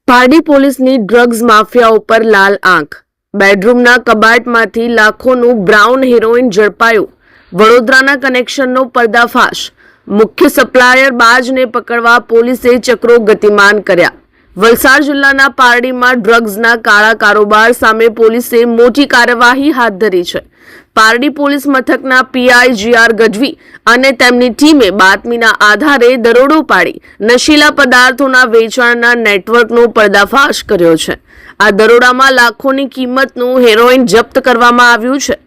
પારડી પોલીસની drugs mafia ઉપર લાલ આંખ. બેડરૂમના કબાટમાંથી લાખોનું બ્રાઉન હેરોઇન ઝડપાયું. વડોદરાના કનેક્શનનો પર્દાફાશ. મુખ્ય સપ્લાયર બાજને પકડવા પોલીસે ચક્રો ગતિમાન કર્યા. વલસાડ જિલ્લાના પારડીમાં ડ્રગ્સના કાળા કારોબાર સામે પોલીસે મોટી કાર્યવાહી હાથ ધરી છે. પારડી પોલીસ મથકના પીઆઈ જીઆર ગઢવી અને તેમની ટીમે બાતમીના આધારે દરોડો પાડી નશીલા પદાર્થોના વેચાણના નેટવર્કનો પર્દાફાશ કર્યો છે. આ દરોડામાં લાખોની કિંમતનું હેરોઇન જપ્ત કરવામાં આવ્યું છે.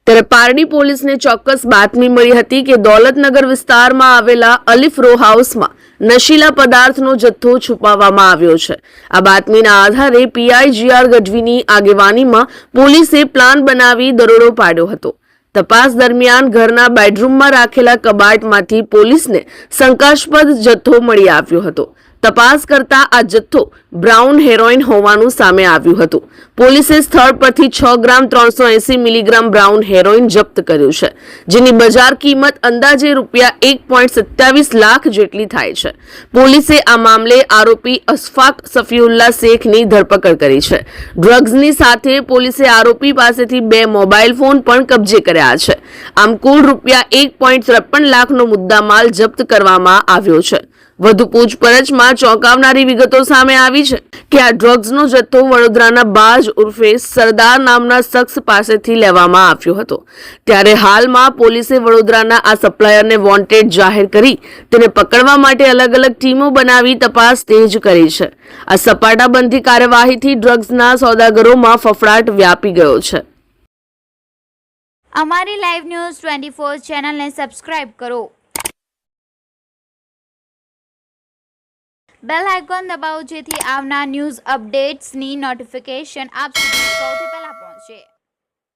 ત્યારે પારડી પોલીસને ચોક્કસ બાતમી મળી હતી કે દોલતનગર વિસ્તારમાં આવેલા અલીફ રો હાઉસમાં નશીલા પદાર્થનો જથ્થો છુપાવવામાં આવ્યો છે. આ બાતમીના આધારે પીઆઈ જીઆર ગઢવીની આગેવાનીમાં પોલીસે પ્લાન બનાવી દરોડો પાડ્યો હતો. તપાસ દરમિયાન ઘરના બેડરૂમમાં રાખેલા કબાટમાંથી પોલીસને શંકાસ્પદ જથ્થો મળી આવ્યો હતો. તપાસ કરતા આ જથ્થો બ્રાઉન હેરોઇન હોવાનું સામે આવ્યું હતું. પોલીસે સ્થળ પરથી 6 ગ્રામ 380 મિલીગ્રામ બ્રાઉન હેરોઇન જપ્ત કર્યું છે, જેની બજાર કિંમત અંદાજે ₹1.27 લાખ જેટલી થાય છે. પોલીસે આ મામલે આરોપી અશફાક સફીઉલ્લા શેખની ધરપકડ કરી છે. ડ્રગ્સની સાથે પોલીસે આરોપી પાસેથી 2 મોબાઈલ ફોન પણ કબજે કર્યા છે. આમ કુલ ₹1.53 લાખનો મુદ્દામાલ જપ્ત કરવામાં આવ્યો છે. વધુ પૂછપરછમાં ચોંકાવનારી વિગતો સામે આવી છે કે આ ડ્રગ્સનો જથ્થો વડોદરાના બાજ ઉર્ફે સરદાર નામના શખ્સ પાસેથી લેવામાં આવ્યો હતો. ત્યારે હાલમાં પોલીસે વડોદરાના આ સપ્લાયરને વોન્ટેડ જાહેર કરી તેને પકડવા માટે અલગ અલગ ટીમો બનાવી તપાસ તેજ કરી છે. આ સપાટાબંધી કાર્યવાહીથી ડ્રગ્સના સોદાગરોમાં ફફડાટ વ્યાપી ગયો છે. અમારી લાઈવ ન્યૂઝ 24 ચેનલને સબસ્ક્રાઇબ કરો. બેલ આઇકોન દબાવો જેથી આવનાર ન્યૂઝ અપડેટ્સની નોટિફિકેશન આપ સુધી સૌથી પહેલા પહોંચે.